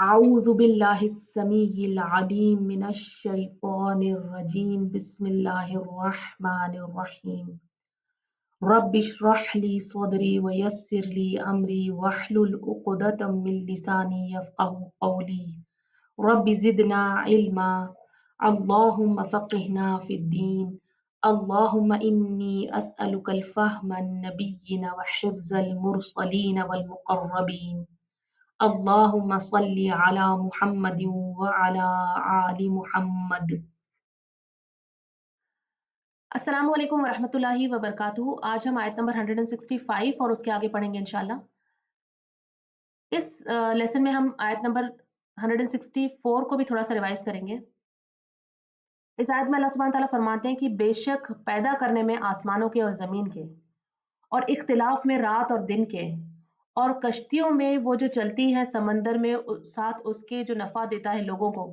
أعوذ بالله السميع العليم من الشيطان الرجيم بسم الله الرحمن الرحيم رب اشرح لي صدري ويسر لي أمري واحلل عقدة من لساني يفقه قولي رب زدنا علما اللهم فقهنا في الدين اللهم إني أسألك الفهم النبيين وحفظ المرسلين والمقربين اللهم صل على محمد وعلى آل محمد۔ السلام علیکم ورحمۃ اللہ وبرکاتہ۔ آج ہم آیت نمبر 165 اور اس کے آگے پڑھیں گے انشاءاللہ۔ اس لیسن میں ہم آیت نمبر 164 کو بھی تھوڑا سا ریوائز کریں گے۔ اس آیت میں اللہ سبحانہ تعالیٰ فرماتے ہیں کہ بے شک پیدا کرنے میں آسمانوں کے اور زمین کے، اور اختلاف میں رات اور دن کے، اور کشتیوں میں وہ جو چلتی ہے سمندر میں ساتھ اس کے جو نفع دیتا ہے لوگوں کو،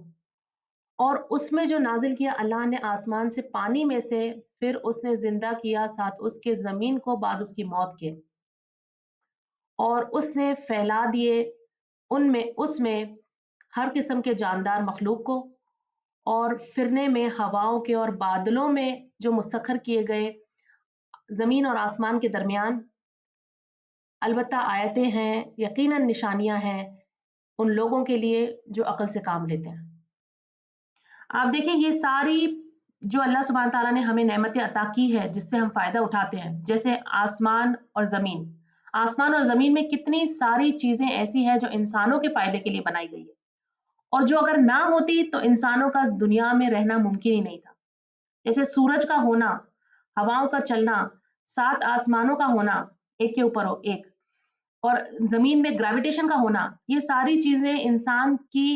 اور اس میں جو نازل کیا اللہ نے آسمان سے پانی میں سے، پھر اس نے زندہ کیا ساتھ اس کے زمین کو بعد اس کی موت کے، اور اس نے پھیلا دیے اس میں ہر قسم کے جاندار مخلوق کو، اور پھرنے میں ہواؤں کے اور بادلوں میں جو مسخر کیے گئے زمین اور آسمان کے درمیان، البتہ آیتیں ہیں، یقیناً نشانیاں ہیں ان لوگوں کے لیے جو عقل سے کام لیتے ہیں۔ آپ دیکھیں یہ ساری جو اللہ سبحانہ تعالیٰ نے ہمیں نعمتیں عطا کی ہے جس سے ہم فائدہ اٹھاتے ہیں، جیسے آسمان اور زمین۔ آسمان اور زمین میں کتنی ساری چیزیں ایسی ہیں جو انسانوں کے فائدے کے لیے بنائی گئی ہے، اور جو اگر نہ ہوتی تو انسانوں کا دنیا میں رہنا ممکن ہی نہیں تھا۔ جیسے سورج کا ہونا، ہواؤں کا چلنا، 7 آسمانوں کا ہونا ایک کے اوپر ایک، اور زمین میں گریویٹیشن کا ہونا، یہ ساری چیزیں انسان کی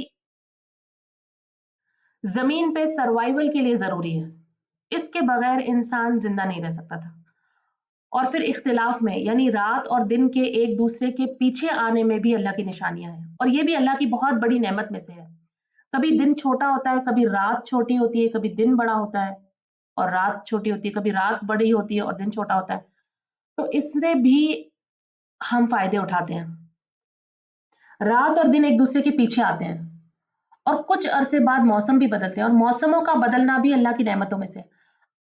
زمین پہ سروائیول کے لیے ضروری ہے۔ اس کے بغیر انسان زندہ نہیں رہ سکتا تھا۔ اور پھر اختلاف میں، یعنی رات اور دن کے ایک دوسرے کے پیچھے آنے میں بھی اللہ کی نشانیاں ہیں، اور یہ بھی اللہ کی بہت بڑی نعمت میں سے ہے۔ کبھی دن چھوٹا ہوتا ہے، کبھی رات چھوٹی ہوتی ہے، کبھی دن بڑا ہوتا ہے اور رات چھوٹی ہوتی ہے، کبھی رات بڑی ہوتی ہے اور دن چھوٹا ہوتا ہے۔ تو اس سے بھی ہم فائدے اٹھاتے ہیں۔ رات اور دن ایک دوسرے کے پیچھے آتے ہیں، اور کچھ عرصے بعد موسم بھی بدلتے ہیں، اور موسموں کا بدلنا بھی اللہ کی نعمتوں میں سے۔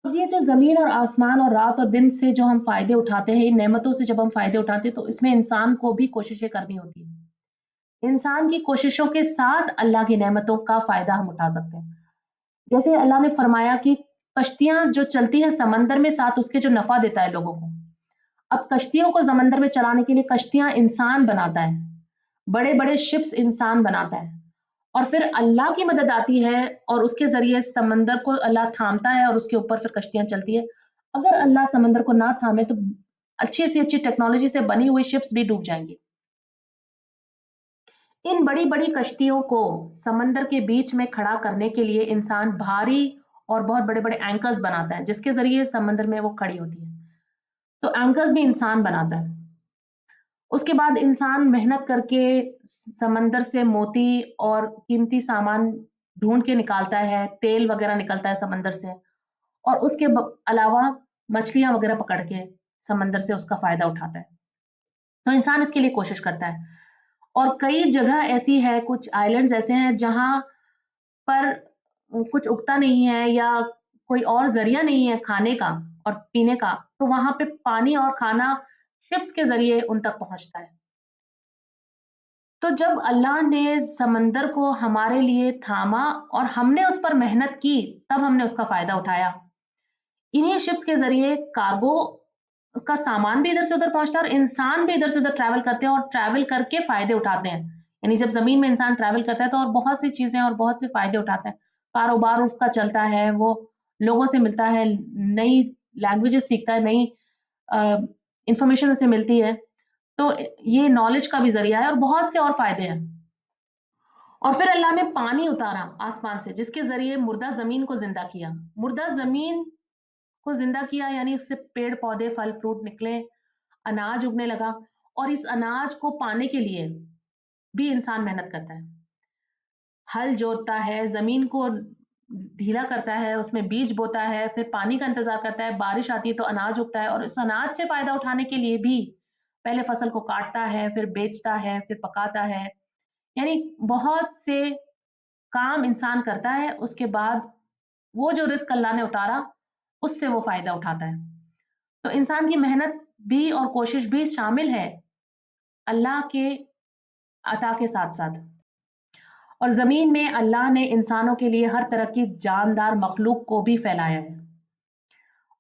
اب یہ جو زمین اور آسمان اور رات اور دن سے جو ہم فائدے اٹھاتے ہیں، ان نعمتوں سے جب ہم فائدے اٹھاتے ہیں تو اس میں انسان کو بھی کوششیں کرنی ہوتی ہیں۔ انسان کی کوششوں کے ساتھ اللہ کی نعمتوں کا فائدہ ہم اٹھا سکتے ہیں۔ جیسے اللہ نے فرمایا کہ کشتیاں جو چلتی ہیں سمندر میں ساتھ اس کے جو نفع دیتا ہے لوگوں کو۔ اب کشتیوں کو سمندر میں چلانے کے لیے کشتیاں انسان بناتا ہے، بڑے بڑے شپس انسان بناتا ہے، اور پھر اللہ کی مدد آتی ہے اور اس کے ذریعے سمندر کو اللہ تھامتا ہے اور اس کے اوپر پھر کشتیاں چلتی ہے۔ اگر اللہ سمندر کو نہ تھامے تو اچھی سے اچھی ٹیکنالوجی سے بنی ہوئی شپس بھی ڈوب جائیں گی۔ ان بڑی بڑی کشتیوں کو سمندر کے بیچ میں کھڑا کرنے کے لیے انسان بھاری اور بہت بڑے بڑے اینکرز بناتا ہے جس کے ذریعے سمندر میں وہ کھڑی ہوتی ہے۔ تو اینکرز بھی انسان بناتا ہے۔ اس کے بعد انسان محنت کر کے سمندر سے موتی اور قیمتی سامان ڈھونڈ کے نکالتا ہے، تیل وغیرہ نکلتا ہے سمندر سے، اور اس کے علاوہ مچھلیاں وغیرہ پکڑ کے سمندر سے اس کا فائدہ اٹھاتا ہے۔ تو انسان اس کے لیے کوشش کرتا ہے، اور کئی جگہ ایسی ہے، کچھ آئلینڈز ایسے ہیں جہاں پر کچھ اگتا نہیں ہے یا کوئی اور ذریعہ نہیں ہے کھانے کا اور پینے کا، تو وہاں پہ پانی اور کھانا شپس کے ذریعے ان تک پہنچتا ہے۔ تو جب اللہ نے سمندر کو ہمارے لیے تھاما اور ہم نے اس پر محنت کی، تب ہم نے اس کا فائدہ اٹھایا۔ انہی شپس کے ذریعے کارگو کا سامان بھی ادھر سے ادھر پہنچتا ہے، اور انسان بھی ادھر سے ادھر ٹریول کرتے ہیں اور ٹریول کر کے فائدے اٹھاتے ہیں۔ یعنی جب زمین میں انسان ٹریول کرتا ہے تو اور بہت سی چیزیں اور بہت سے فائدے اٹھاتا ہے، کاروبار اس کا چلتا ہے، وہ لوگوں سے ملتا ہے، نئی لینگویجز سیکھتا ہے، نئی انفارمیشن اسے ملتی ہے، تو یہ نالج کا بھی ذریعہ ہے، اور بہت سے اور فائدے ہیں۔ اور پھر اللہ نے پانی اتارا آسمان سے جس کے ذریعے مردہ زمین کو زندہ کیا۔ مردہ زمین کو زندہ کیا یعنی اس سے پیڑ پودے پھل فروٹ نکلے، اناج اگنے لگا، اور اس اناج کو پانے کے لیے بھی انسان محنت کرتا ہے، ہل جوتتا ہے، زمین کو ڈھیلا کرتا ہے، اس میں بیج بوتا ہے، پھر پانی کا انتظار کرتا ہے، بارش آتی ہے تو اناج اگتا ہے، اور اس اناج سے فائدہ اٹھانے کے لیے بھی پہلے فصل کو کاٹتا ہے، پھر بیچتا ہے، پھر پکاتا ہے، یعنی بہت سے کام انسان کرتا ہے، اس کے بعد وہ جو رزق اللہ نے اتارا اس سے وہ فائدہ اٹھاتا ہے. تو انسان کی محنت بھی اور کوشش بھی شامل ہے اللہ کے عطا کے ساتھ ساتھ. اور زمین میں اللہ نے انسانوں کے لیے ہر طرح کی جاندار مخلوق کو بھی پھیلایا ہے.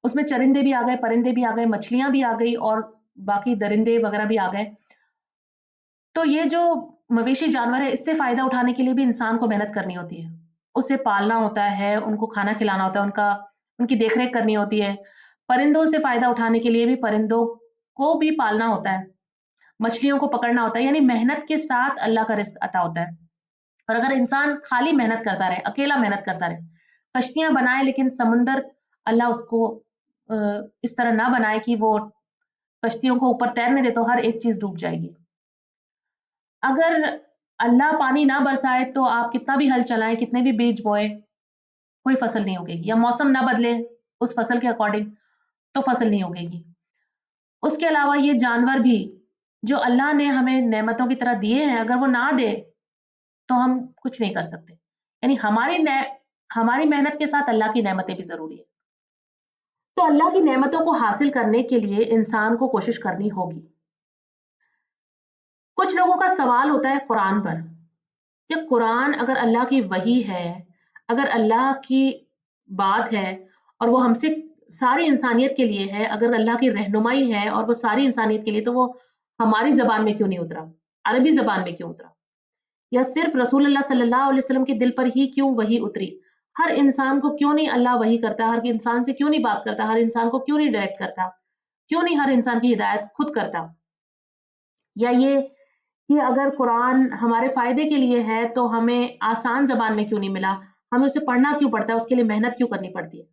اس میں چرندے بھی آ گئے، پرندے بھی آ گئے، مچھلیاں بھی آ گئی اور باقی درندے وغیرہ بھی آ گئے. تو یہ جو مویشی جانور ہے اس سے فائدہ اٹھانے کے لیے بھی انسان کو محنت کرنی ہوتی ہے. اسے پالنا ہوتا ہے، ان کو کھانا کھلانا ہوتا ہے، ان کی دیکھ ریکھ کرنی ہوتی ہے. پرندوں سے فائدہ اٹھانے کے لیے بھی پرندوں کو بھی پالنا ہوتا ہے، مچھلیوں کو پکڑنا ہوتا ہے. یعنی محنت کے ساتھ اللہ کا رزق عطا ہوتا ہے. اور اگر انسان خالی محنت کرتا رہے، اکیلا محنت کرتا رہے، کشتیاں بنائے لیکن سمندر اللہ اس کو اس طرح نہ بنائے کہ وہ کشتیوں کو اوپر تیرنے دے تو ہر ایک چیز ڈوب جائے گی. اگر اللہ پانی نہ برسائے تو آپ کتنا بھی ہل چلائیں، کتنے بھی بیج بوئے، کوئی فصل نہیں ہوگی گی. یا موسم نہ بدلے اس فصل کے اکارڈنگ تو فصل نہیں ہوگی گی. اس کے علاوہ یہ جانور بھی جو اللہ نے ہمیں نعمتوں کی طرح دیے ہیں، اگر وہ نہ دے تو ہم کچھ نہیں کر سکتے. یعنی ہماری محنت کے ساتھ اللہ کی نعمتیں بھی ضروری ہے. تو اللہ کی نعمتوں کو حاصل کرنے کے لیے انسان کو کوشش کرنی ہوگی. کچھ لوگوں کا سوال ہوتا ہے قرآن پر کہ قرآن اگر اللہ کی وحی ہے، اگر اللہ کی بات ہے اور وہ ہم سے ساری انسانیت کے لیے ہے، اگر اللہ کی رہنمائی ہے اور وہ ساری انسانیت کے لیے، تو وہ ہماری زبان میں کیوں نہیں اترا، عربی زبان میں کیوں اترا؟ یا صرف رسول اللہ صلی اللہ علیہ وسلم کے دل پر ہی کیوں وحی اتری؟ ہر انسان کو کیوں نہیں اللہ وحی کرتا؟ ہر انسان سے کیوں نہیں بات کرتا؟ ہر انسان کو کیوں نہیں ڈائریکٹ کرتا؟ کیوں نہیں ہر انسان کی ہدایت خود کرتا؟ یا یہ کہ اگر قرآن ہمارے فائدے کے لیے ہے تو ہمیں آسان زبان میں کیوں نہیں ملا؟ ہمیں اسے پڑھنا کیوں پڑتا ہے؟ اس کے لیے محنت کیوں کرنی پڑتی ہے؟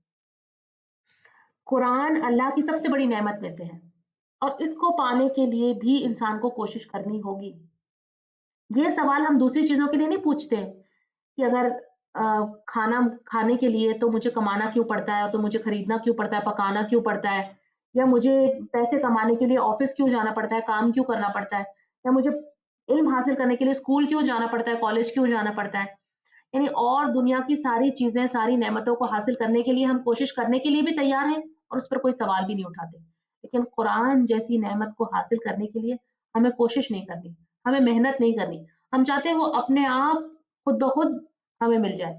قرآن اللہ کی سب سے بڑی نعمت میں سے ہے اور اس کو پانے کے لیے بھی انسان کو کوشش کرنی ہوگی. یہ سوال ہم دوسری چیزوں کے لیے نہیں پوچھتے کہ اگر کھانا کھانے کے لیے تو مجھے کمانا کیوں پڑتا ہے، تو مجھے خریدنا کیوں پڑتا ہے، پکانا کیوں پڑتا ہے، یا مجھے پیسے کمانے کے لیے آفس کیوں جانا پڑتا ہے، کام کیوں کرنا پڑتا ہے، یا مجھے علم حاصل کرنے کے لیے اسکول کیوں جانا پڑتا ہے، کالج کیوں جانا پڑتا ہے. یعنی اور دنیا کی ساری چیزیں، ساری نعمتوں کو حاصل کرنے کے لیے ہم کوشش کرنے کے لیے بھی تیار ہیں اور اس پر کوئی سوال بھی نہیں اٹھاتے. لیکن قرآن جیسی نعمت کو حاصل کرنے کے لیے ہمیں کوشش نہیں کرنی، ہمیں محنت نہیں کرنی. ہم چاہتے ہیں وہ اپنے آپ خود بخود ہمیں مل جائے.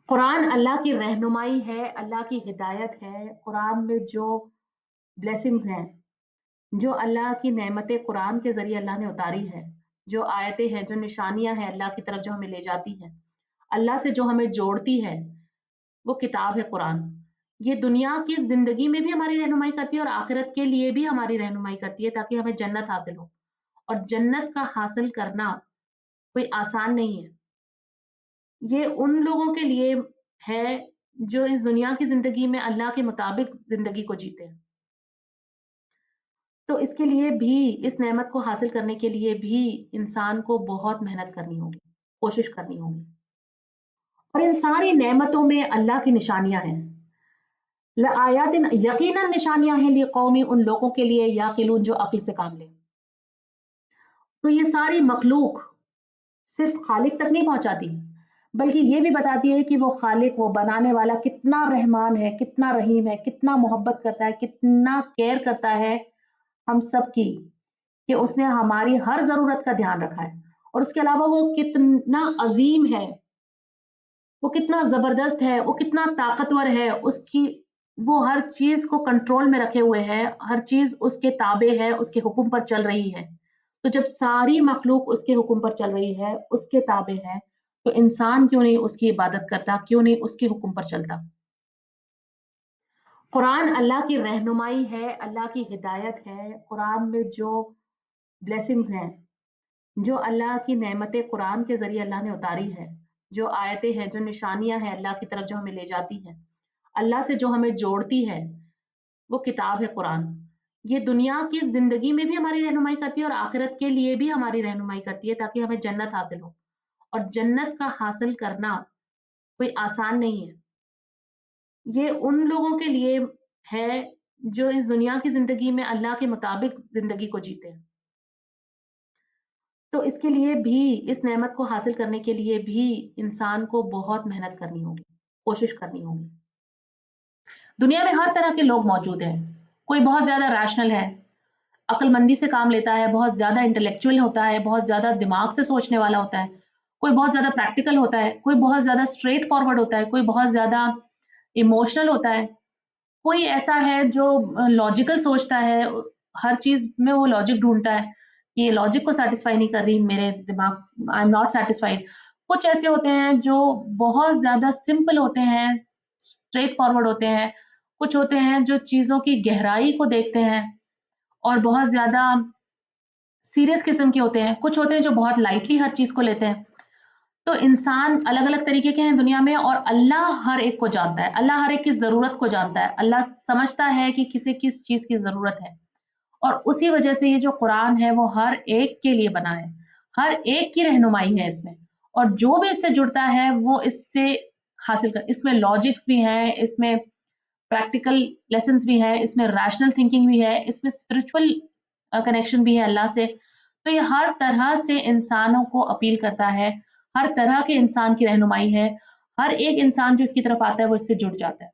قرآن اللہ کی رہنمائی ہے، اللہ کی ہدایت ہے. قرآن میں جو بلیسنگز ہیں، جو اللہ کی نعمتیں قرآن کے ذریعے اللہ نے اتاری ہے، جو آیتیں ہیں، جو نشانیاں ہیں اللہ کی طرف جو ہمیں لے جاتی ہیں، اللہ سے جو ہمیں جوڑتی ہے، وہ کتاب ہے قرآن. یہ دنیا کی زندگی میں بھی ہماری رہنمائی کرتی ہے اور آخرت کے لیے بھی ہماری رہنمائی کرتی ہے تاکہ ہمیں جنت حاصل ہو. اور جنت کا حاصل کرنا کوئی آسان نہیں ہے. یہ ان لوگوں کے لیے ہے جو اس دنیا کی زندگی میں اللہ کے مطابق زندگی کو جیتے ہیں. تو اس کے لیے بھی، اس نعمت کو حاصل کرنے کے لیے بھی انسان کو بہت محنت کرنی ہوگی، کوشش کرنی ہوگی. اور ان ساری نعمتوں میں اللہ کی نشانیاں ہیں. لآیات، یقیناً نشانیاں ہیں، لقومی، ان لوگوں کے لیے، یعقلون، جو عقل سے کام لیں. تو یہ ساری مخلوق صرف خالق تک نہیں پہنچاتی بلکہ یہ بھی بتاتی ہے کہ وہ خالق، وہ بنانے والا کتنا رحمان ہے، کتنا رحیم ہے، کتنا محبت کرتا ہے، کتنا کیئر کرتا ہے ہم سب کی، کہ اس نے ہماری ہر ضرورت کا دھیان رکھا ہے. اور اس کے علاوہ وہ کتنا عظیم ہے، وہ کتنا زبردست ہے، وہ کتنا طاقتور ہے. اس کی وہ ہر چیز کو کنٹرول میں رکھے ہوئے ہے، ہر چیز اس کے تابع ہے، اس کے حکم پر چل رہی ہے. تو جب ساری مخلوق اس کے حکم پر چل رہی ہے، اس کے تابع ہے، تو انسان کیوں نہیں اس کی عبادت کرتا، کیوں نہیں اس کے حکم پر چلتا؟ قرآن اللہ کی رہنمائی ہے، اللہ کی ہدایت ہے. قرآن میں جو بلیسنگز ہیں، جو اللہ کی نعمتیں قرآن کے ذریعے اللہ نے اتاری ہے، جو آیتیں ہیں، جو نشانیاں ہیں اللہ کی طرف جو ہمیں لے جاتی ہیں، اللہ سے جو ہمیں جوڑتی ہے، وہ کتاب ہے قرآن. یہ دنیا کی زندگی میں بھی ہماری رہنمائی کرتی ہے اور آخرت کے لیے بھی ہماری رہنمائی کرتی ہے تاکہ ہمیں جنت حاصل ہو. اور جنت کا حاصل کرنا کوئی آسان نہیں ہے. یہ ان لوگوں کے لیے ہے جو اس دنیا کی زندگی میں اللہ کے مطابق زندگی کو جیتے ہیں. تو اس کے لیے بھی، اس نعمت کو حاصل کرنے کے لیے بھی انسان کو بہت محنت کرنی ہوگی، کوشش کرنی ہوگی۔ دنیا میں ہر طرح کے لوگ موجود ہیں، کوئی بہت زیادہ ریشنل ہے، عقل مندی سے کام لیتا ہے، بہت زیادہ انٹلیکچوئل ہوتا ہے، بہت زیادہ دماغ سے سوچنے والا ہوتا ہے، کوئی بہت زیادہ پریکٹیکل ہوتا ہے، کوئی بہت زیادہ اسٹریٹ فارورڈ ہوتا ہے، کوئی بہت زیادہ ایموشنل ہوتا ہے، کوئی ایسا ہے جو لاجیکل سوچتا ہے، ہر چیز میں وہ لاجک ڈھونڈتا ہے، یہ لاجک کو سیٹسفائی نہیں کر رہی میرے دماغ، آئی ایم ناٹ سیٹسفائیڈ۔ کچھ ایسے ہوتے ہیں جو بہت زیادہ سمپل ہوتے ہیں، اسٹریٹ فارورڈ ہوتے ہیں، کچھ ہوتے ہیں جو چیزوں کی گہرائی کو دیکھتے ہیں اور بہت زیادہ سیریس قسم کے ہوتے ہیں، کچھ ہوتے ہیں جو بہت لائٹلی ہر چیز کو لیتے ہیں۔ تو انسان الگ الگ طریقے کے ہیں دنیا میں، اور اللہ ہر ایک کو جانتا ہے، اللہ ہر ایک کی ضرورت کو جانتا ہے، اللہ سمجھتا ہے کہ کسے کس چیز کی ضرورت ہے، اور اسی وجہ سے یہ جو قرآن ہے وہ ہر ایک کے لیے بنا ہے، ہر ایک کی رہنمائی ہے اس میں، اور جو بھی اس سے جڑتا ہے وہ اس سے حاصل کر، اس میں لاجکس بھی ہیں، اس میں پریکٹیکل لیسنس بھی ہے، اس میں ریشنل تھنکنگ بھی ہے، اس میں اسپرچل کنیکشن بھی ہے اللہ سے۔ تو یہ ہر طرح سے انسانوں کو اپیل کرتا ہے، ہر طرح کے انسان کی رہنمائی ہے، ہر ایک انسان جو اس کی طرف آتا ہے وہ اس سے جڑ جاتا ہے۔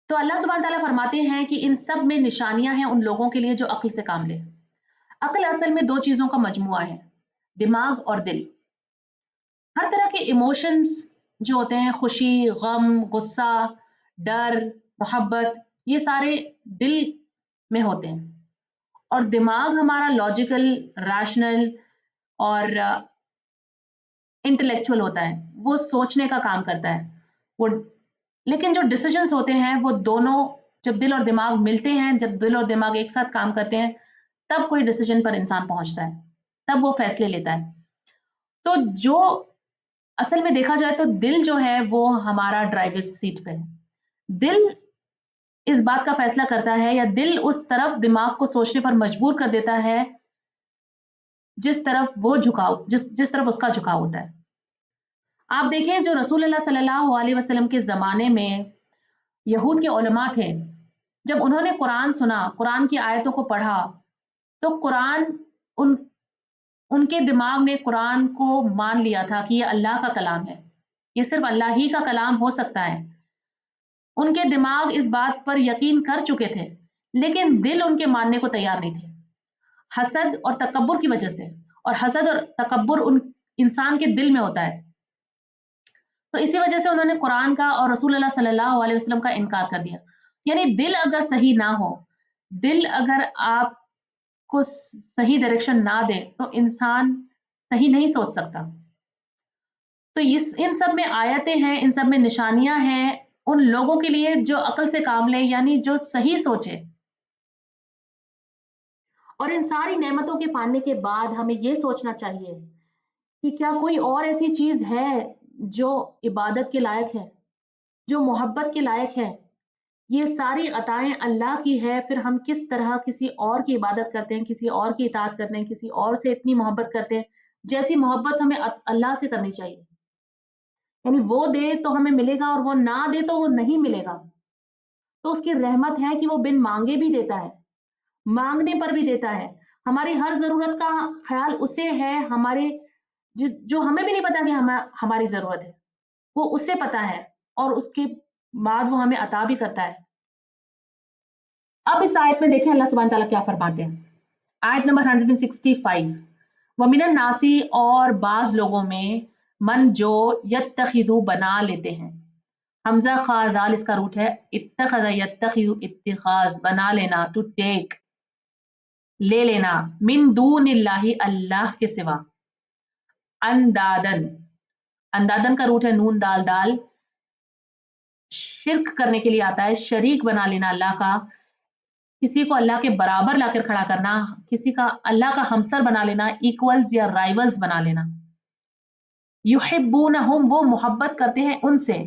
تو اللہ سبحانہ تعالیٰ فرماتے ہیں کہ ان سب میں نشانیاں ہیں ان لوگوں کے لیے جو عقل سے کام لے۔ عقل اصل میں دو چیزوں کا مجموعہ ہے، دماغ اور دل۔ ہر طرح کے ایموشنز جو ہوتے ہیں، خوشی، غم، غصہ، ڈر، محبت، یہ سارے دل میں ہوتے ہیں، اور دماغ ہمارا لاجیکل، ریشنل اور انٹلیکچوئل ہوتا ہے، وہ سوچنے کا کام کرتا ہے وہ، لیکن جو ڈیسیجنز ہوتے ہیں وہ دونوں جب دل اور دماغ ملتے ہیں، جب دل اور دماغ ایک ساتھ کام کرتے ہیں، تب کوئی ڈیسیجن پر انسان پہنچتا ہے، تب وہ فیصلے لیتا ہے۔ تو جو اصل میں دیکھا جائے تو دل جو ہے وہ ہمارا ڈرائیور سیٹ پہ ہے، دل اس بات کا فیصلہ کرتا ہے، یا دل اس طرف دماغ کو سوچنے پر مجبور کر دیتا ہے جس طرف وہ جھکاؤ، جس طرف اس کا جھکاؤ ہوتا ہے۔ آپ دیکھیں جو رسول اللہ صلی اللہ علیہ وسلم کے زمانے میں یہود کے علماء تھے، جب انہوں نے قرآن سنا، قرآن کی آیتوں کو پڑھا، تو قرآن ان ان کے دماغ نے قرآن کو مان لیا تھا کہ یہ اللہ کا کلام ہے، یہ صرف اللہ ہی کا کلام ہو سکتا ہے۔ ان کے دماغ اس بات پر یقین کر چکے تھے، لیکن دل ان کے ماننے کو تیار نہیں تھے، حسد اور تکبر کی وجہ سے، اور حسد اور تکبر انسان کے دل میں ہوتا ہے، تو اسی وجہ سے انہوں نے قرآن کا اور رسول اللہ صلی اللہ علیہ وسلم کا انکار کر دیا۔ یعنی دل اگر صحیح نہ ہو، دل اگر آپ کو صحیح ڈائریکشن نہ دے، تو انسان صحیح نہیں سوچ سکتا۔ تو ان سب میں آیتیں ہیں، ان سب میں نشانیاں ہیں ان لوگوں کے لیے جو عقل سے کام لیں، یعنی جو صحیح سوچے۔ اور ان ساری نعمتوں کے پانے کے بعد ہمیں یہ سوچنا چاہیے کہ کیا کوئی اور ایسی چیز ہے جو عبادت کے لائق ہے، جو محبت کے لائق ہے؟ یہ ساری عطائیں اللہ کی ہے، پھر ہم کس طرح کسی اور کی عبادت کرتے ہیں، کسی اور کی اطاعت کرتے ہیں، کسی اور سے اتنی محبت کرتے ہیں جیسی محبت ہمیں اللہ سے کرنی چاہیے۔ یعنی وہ دے تو ہمیں ملے گا، اور وہ نہ دے تو وہ نہیں ملے گا۔ تو اس کی رحمت ہے کہ وہ بن مانگے بھی دیتا ہے، مانگنے پر بھی دیتا ہے، ہماری ہر ضرورت کا خیال اسے ہے، ہمارے جو ہمیں بھی نہیں پتا کہ ہماری ضرورت ہے، وہ اسے پتا ہے، اور اس کے بعد وہ ہمیں عطا بھی کرتا ہے۔ اب اس آیت میں دیکھیں اللہ سبحانہ تعالیٰ کیا فرماتے ہیں، آیت نمبر 165، وَمِنَ النَّاسِ، اور بعض لوگوں میں، من جو یتخذو بنا لیتے ہیں، حمزہ خا دال اس کا روٹ ہے، اتخذ یتخذ، اتخاذ بنا لینا، ٹو ٹیک، لے لینا، من دون اللہ، اللہ کے سوا، اندادن، اندادن کا روٹ ہے نون دال دال، شرک کرنے کے لیے آتا ہے، شریک بنا لینا اللہ کا، کسی کو اللہ کے برابر لا کر کھڑا کرنا، کسی کا اللہ کا ہمسر بنا لینا، ایکولز یا رائیولز بنا لینا۔ یحبونہم، وہ محبت کرتے ہیں ان سے،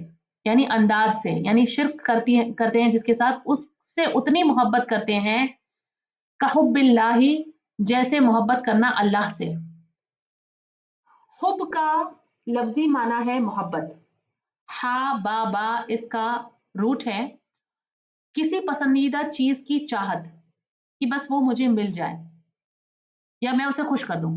یعنی انداد سے، یعنی شرک کرتے ہیں جس کے ساتھ، اس سے اتنی محبت کرتے ہیں کحب اللہ، جیسے محبت کرنا اللہ سے۔ حب کا لفظی معنی ہے محبت، ہا با با اس کا روٹ ہے، کسی پسندیدہ چیز کی چاہت کہ بس وہ مجھے مل جائے یا میں اسے خوش کر دوں،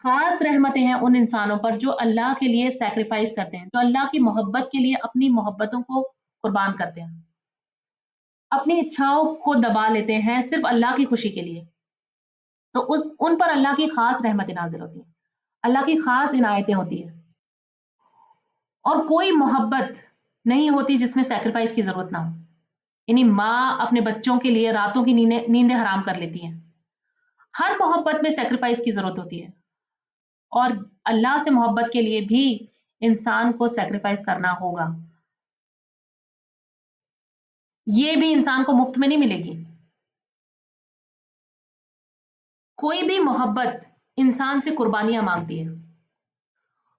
خاص رحمتیں ہیں ان انسانوں پر جو اللہ کے لیے سیکریفائس کرتے ہیں، جو اللہ کی محبت کے لیے اپنی محبتوں کو قربان کرتے ہیں، اپنی اچھاؤں کو دبا لیتے ہیں صرف اللہ کی خوشی کے لیے، تو ان پر اللہ کی خاص رحمتیں نازل ہوتی ہیں، اللہ کی خاص عنایتیں ہوتی ہیں، اور کوئی محبت نہیں ہوتی جس میں سیکریفائس کی ضرورت نہ ہو. یعنی ماں اپنے بچوں کے لیے راتوں کی نیندیں حرام کر لیتی ہیں، ہر محبت میں سیکریفائس کی ضرورت ہوتی ہے، اور اللہ سے محبت کے لیے بھی انسان کو سیکریفائس کرنا ہوگا. یہ بھی انسان کو مفت میں نہیں ملے گی. کوئی بھی محبت انسان سے قربانیاں مانگتی ہے،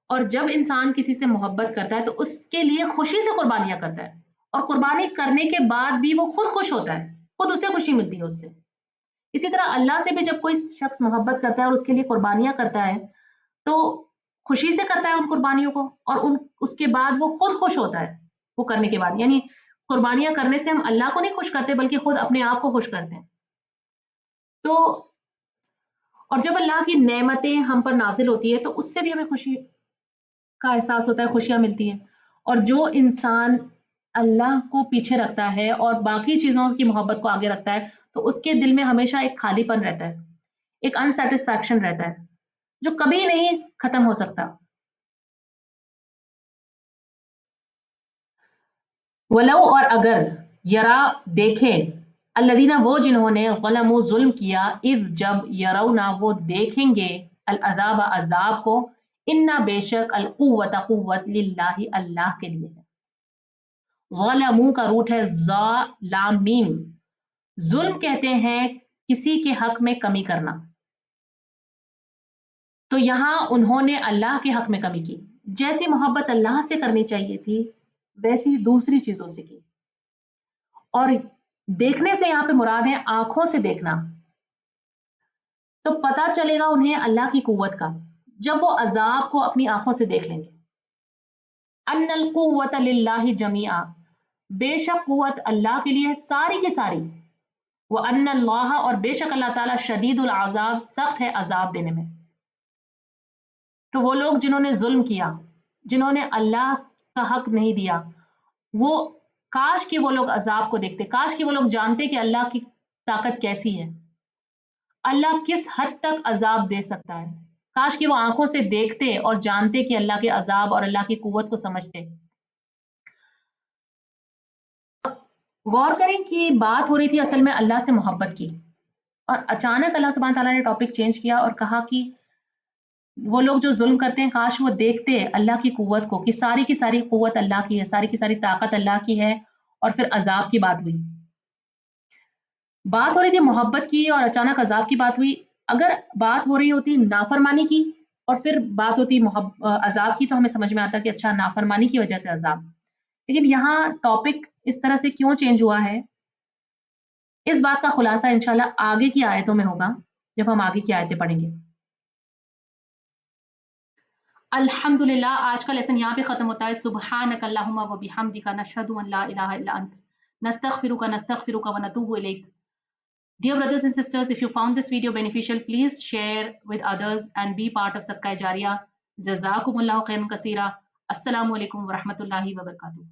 اور جب انسان کسی سے محبت کرتا ہے تو اس کے لیے خوشی سے قربانیاں کرتا ہے، اور قربانی کرنے کے بعد بھی وہ خود خوش ہوتا ہے، خود اسے خوشی ملتی ہے اس سے. اسی طرح اللہ سے بھی جب کوئی شخص محبت کرتا ہے اور اس کے لیے قربانیاں کرتا ہے تو خوشی سے کرتا ہے ان قربانیوں کو، اور اس کے بعد وہ خود خوش ہوتا ہے وہ کرنے کے بعد. یعنی قربانیاں کرنے سے ہم اللہ کو نہیں خوش کرتے بلکہ خود اپنے آپ کو خوش کرتے ہیں. تو اور جب اللہ کی نعمتیں ہم پر نازل ہوتی ہے تو اس سے بھی ہمیں خوشی کا احساس ہوتا ہے، خوشیاں ملتی ہیں. اور جو انسان اللہ کو پیچھے رکھتا ہے اور باقی چیزوں کی محبت کو آگے رکھتا ہے تو اس کے دل میں ہمیشہ ایک خالی پن رہتا ہے، ایک انسیٹسفیکشن رہتا ہے جو کبھی نہیں ختم ہو سکتا. ولو اور اگر یرا دیکھیں الذین وہ جنہوں نے ظلموا ظلم کیا اذ جب یرونا وہ دیکھیں گے العذاب عذاب کو انا بے شک القوت قوت للہ اللہ کے لیے ہے. ظلموا کا روٹ ہے ظا لام میم. ظلم کہتے ہیں کسی کے حق میں کمی کرنا، تو یہاں انہوں نے اللہ کے حق میں کمی کی. جیسی محبت اللہ سے کرنی چاہیے تھی ویسی دوسری چیزوں سے کی. اور دیکھنے سے یہاں پہ مراد ہے آنکھوں سے دیکھنا، تو پتا چلے گا انہیں اللہ کی قوت کا جب وہ عذاب کو اپنی آنکھوں سے دیکھ لیں گے. ان القوت للہ جمیعا، بے شک قوت اللہ کے لیے ساری کی ساری. وان اللہ اور بے شک اللہ تعالیٰ شدید العذاب سخت ہے عذاب دینے میں. تو وہ لوگ جنہوں نے ظلم کیا، جنہوں نے اللہ کا حق نہیں دیا، وہ کاش کہ وہ لوگ عذاب کو دیکھتے، کاش کہ وہ لوگ جانتے کہ اللہ کی طاقت کیسی ہے، اللہ کس حد تک عذاب دے سکتا ہے. کاش کہ وہ آنکھوں سے دیکھتے اور جانتے کہ اللہ کے عذاب اور اللہ کی قوت کو سمجھتے. غور کریں کہ بات ہو رہی تھی اصل میں اللہ سے محبت کی، اور اچانک اللہ سبحانہ تعالیٰ نے ٹاپک چینج کیا اور کہا کہ وہ لوگ جو ظلم کرتے ہیں کاش وہ دیکھتے اللہ کی قوت کو، کہ ساری کی ساری قوت اللہ کی ہے، ساری کی ساری طاقت اللہ کی ہے. اور پھر عذاب کی بات ہوئی، بات ہو رہی تھی محبت کی اور اچانک عذاب کی بات ہوئی. اگر بات ہو رہی ہوتی نافرمانی کی اور پھر بات ہوتی عذاب کی تو ہمیں سمجھ میں آتا کہ اچھا نافرمانی کی وجہ سے عذاب. لیکن یہاں ٹاپک اس طرح سے کیوں چینج ہوا ہے، اس بات کا خلاصہ انشاءاللہ آگے کی آیتوں میں ہوگا جب ہم آگے کی آیتیں پڑھیں گے. الحمدللہ آج کا لیسن یہاں پہ ختم ہوتا ہے. سبحانک اللہم و بحمدک نشہد ان لا الہ الا انت نستغفرک ونتوب الیک. Dear brothers and sisters, if you found this video beneficial, please share with others and be part of Sadaqah Jariyah. Jazakumullahu khairan kaseera. Assalamu alaikum wa rahmatullahi wa barakatuh.